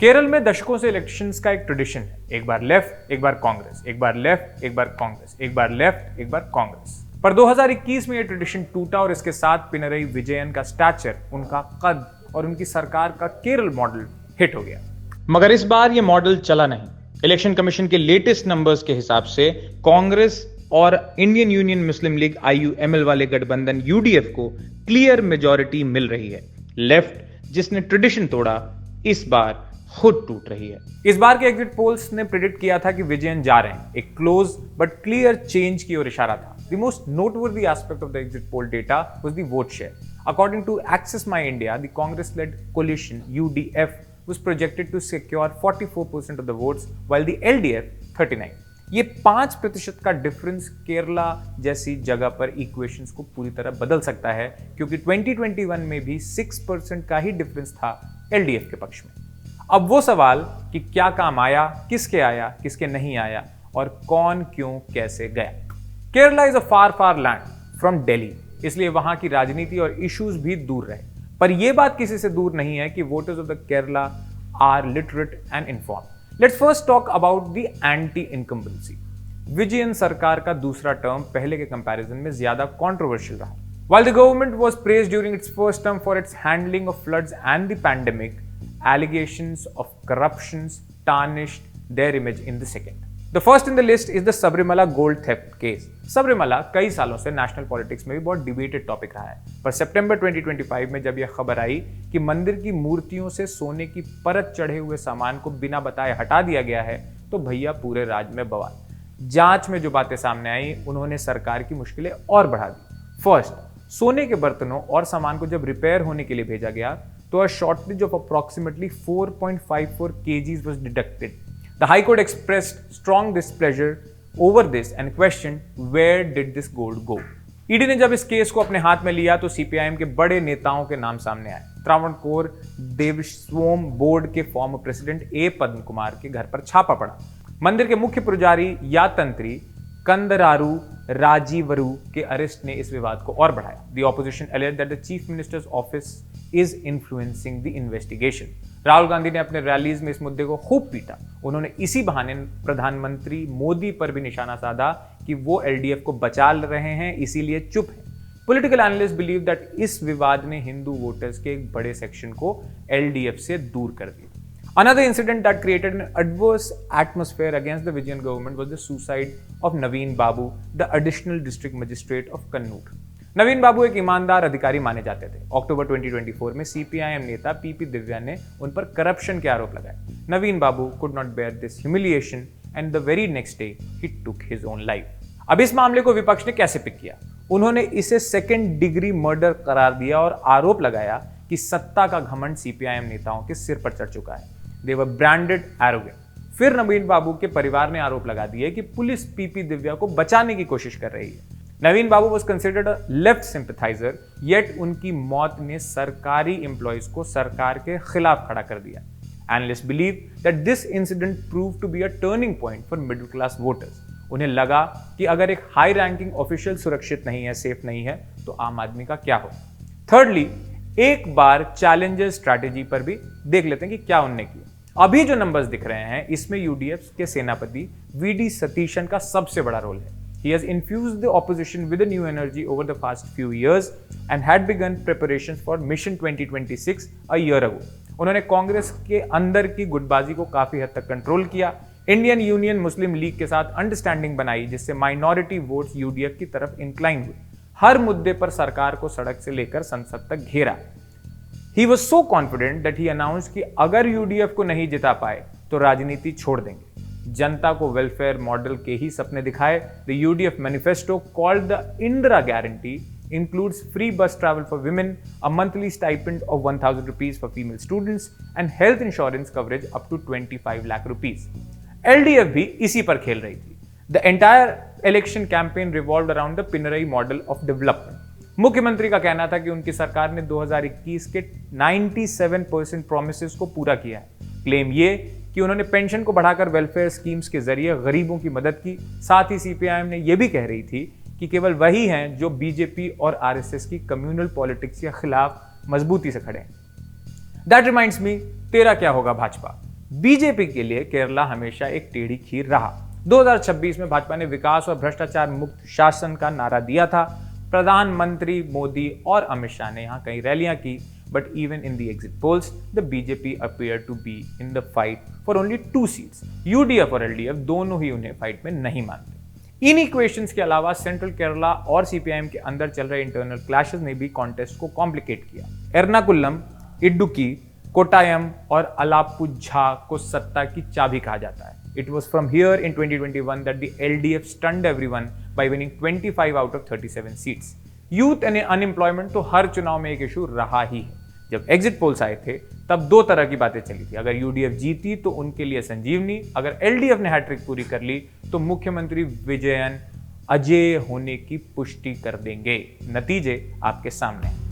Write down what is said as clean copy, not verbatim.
केरल में दशकों से इलेक्शंस का एक ट्रेडिशन है, एक बार लेफ्ट एक बार कांग्रेस, एक बार लेफ्ट एक बार कांग्रेस, एक बार लेफ्ट एक बार कांग्रेस। पर 2021 में यह ट्रेडिशन टूटा और इसके साथ पिनरई विजयन का स्टैचर, उनका कद और उनकी सरकार का केरल मॉडल हिट हो गया। मगर इस बार यह मॉडल चला नहीं। इलेक्शन कमीशन के लेटेस्ट नंबर्स के हिसाब से कांग्रेस और इंडियन यूनियन मुस्लिम लीग IUML वाले गठबंधन UDF को क्लियर मेजॉरिटी मिल रही है। लेफ्ट जिसने ट्रेडिशन तोड़ा, इस बार खुद टूट रही है। इस बार के एग्जिट पोल्स ने प्रेडिक्ट किया था कि विजयन जा रहे हैं, एक क्लोज बट क्लियर चेंज की ओर इशारा था। The most noteworthy aspect of the exit poll data was the vote share. According to Axis My India, the Congress led coalition UDF was projected to secure 44% of the votes, while the LDF 39। ये 5% का difference Kerala जैसी जगह पर equations को पूरी तरह बदल सकता है, क्योंकि 2021 में भी 6% का ही डिफरेंस था LDF के पक्ष में। अब वो सवाल कि क्या काम आया, किसके नहीं आया और कौन क्यों कैसे गया। Kerala is a far land from Delhi, इसलिए वहां की राजनीति और इश्यूज भी दूर रहे। पर यह बात किसी से दूर नहीं है कि voters of the Kerala are literate and informed. Let's first talk about the anti incumbency. Vijayan सरकार का दूसरा टर्म पहले के कंपैरिजन में ज्यादा कंट्रोवर्शियल रहा। While the government was praised during its first term for its handling of floods and the pandemic, allegations of corruptions tarnished their image in the second. The first in the list is the Sabrimala gold theft case. Sabarimala कई सालों से national politics में भी बहुत debated topic रहा है, पर सितंबर 2025 में जब यह खबर आई कि मंदिर की मूर्तियों से सोने की परत चढ़े हुए सामान को बिना बताए हटा दिया गया है, तो भैया पूरे राज्य में बवाल। जांच में जो बातें सामने आई, उन्होंने सरकार की मुश्किलें और बढ़ा दी। फर्स्ट, सोने के बर्तनों और सामान को जब रिपेयर होने के लिए भेजा गया, तो a shortage of approximately 4.54 kgs was detected. The High Court expressed strong displeasure over this and questioned where did this gold go. ED ने जब इस केस को अपने हाथ में लिया तो CPIM के बड़े नेताओं के नाम सामने आए। त्रावणकोर देवस्वम बोर्ड के फॉर्मर प्रेसिडेंट A पद्म कुमार के घर पर छापा पड़ा। मंदिर के मुख्य पुजारी या तंत्री कंदरारू राजीवरू के अरेस्ट ने इस विवाद को और बढ़ाया। The opposition alleged that the chief minister's office is influencing the investigation. Rahul Gandhi ने अपने रैलीज में इस मुद्दे को खूब पीटा। उन्होंने इसी बहाने प्रधानमंत्री मोदी पर भी निशाना साधा कि वो LDF को बचा रहे हैं, इसीलिए चुप है। पॉलिटिकल एनालिस्ट बिलीव दैट इस विवाद ने हिंदू वोटर्स के एक बड़े सेक्शन को LDF से दूर कर दिया। Another incident that created an adverse atmosphere against the Vijayan government was the suicide of Naveen Babu, the additional district magistrate of Kannur. नवीन बाबू एक ईमानदार अधिकारी माने जाते थे। अक्टूबर 2024 में CPIM नेता PP दिव्या ने उन पर करप्शन के आरोप लगाए। नवीन बाबू could not bear this humiliation and the very next day he took his own life. अब इस मामले को विपक्ष ने कैसे पिक किया? उन्होंने इसे सेकेंड डिग्री मर्डर करार दिया और आरोप लगाया कि सत्ता का घमंड CPIM नेताओं के सिर पर चढ़ चुका है। They were branded arrogant. फिर नवीन बाबू के परिवार ने आरोप लगा दिए कि पुलिस PP दिव्या को बचाने की कोशिश कर रही है। नवीन बाबू was considered a left sympathizer, yet उनकी मौत ने सरकारी एम्प्लॉइज को सरकार के खिलाफ खड़ा कर दिया। Analysts believe that this incident proved to be a turning point for middle class voters. उन्हें लगा कि अगर एक हाई रैंकिंग ऑफिशियल सुरक्षित नहीं है, सेफ नहीं है, तो आम आदमी का क्या हो। थर्डली, एक बार चैलेंजर स्ट्रैटेजी पर भी देख लेते हैं कि क्या उनने किया। अभी जो नंबर्स दिख रहे हैं, इसमें UDF के सेनापति VD सतीशन का सबसे बड़ा रोल है। He has infused the opposition with a new energy over the past few years and had begun preparations for Mission 2026 a year ago. उन्होंने कांग्रेस के अंदर की गुटबाजी को काफी हद तक कंट्रोल किया। इंडियन यूनियन मुस्लिम लीग के साथ अंडरस्टैंडिंग बनाई, जिससे माइनॉरिटी वोट्स UDF की तरफ इंक्लाइन हुए। हर मुद्दे पर सरकार को सड़क से लेकर संसद तक घेरा। He was so confident that he announced कि अगर UDF को नहीं जिता पाए तो राजनीति छोड़ देंगे। जनता को वेलफेयर मॉडल के ही सपने दिखाए। The UDF manifesto called the Indira Guarantee includes free bus travel for women, a monthly stipend of 1,000 rupees for female students, and health insurance coverage up to 25 lakh rupees. LDF भी इसी पर खेल रही थी। The entire election campaign revolved around the Pinarayi model of development. मुख्यमंत्री का कहना था कि उनकी सरकार ने 2021 के 97% प्रोमिसेस को पूरा किया है। क्लेम ये कि उन्होंने पेंशन को बढ़ाकर वेलफेयर स्कीम्स के जरिए गरीबों की मदद की। साथ ही CPIM ने यह भी कह रही थी कि केवल वही हैं जो BJP और RSS की कम्युनल पॉलिटिक्स के खिलाफ मजबूती से खड़े हैं। दैट रिमाइंड्स मी, तेरा क्या होगा भाजपा? बीजेपी के लिए केरला हमेशा एक टेढ़ी खीर रहा। 2026 में भाजपा ने विकास और भ्रष्टाचार मुक्त शासन का नारा दिया था। प्रधानमंत्री मोदी और अमित शाह ने यहां कई रैलियां की, but even in the exit polls the BJP appear to be in the fight for only 2 seats. UDF और एलडीएफ दोनों ही उन्हें फाइट में नहीं मानते। इन इक्वेशंस के अलावा सेंट्रल केरला और सीपीआईएम के अंदर चल रहे इंटरनल क्लैशेस ने भी कॉन्टेस्ट को कॉम्प्लिकेट किया। एर्नाकुलम, इडुक्की, कोटायम और अलापुझा को सत्ता की चाबी कहा जाता है। It was from here in 2021 that the LDF stunned everyone by winning 25 out of 37 seats. Youth and unemployment तो हर चुनाव में एक इशू रहा ही है। जब एग्जिट पोल्स आए थे तब 2 तरह की बातें चली थी। अगर यूडीएफ जीती तो उनके लिए संजीवनी, अगर एलडीएफ ने हैट्रिक पूरी कर ली तो मुख्यमंत्री विजयन अजय होने की पुष्टि कर देंगे। नतीजे आपके सामने हैं।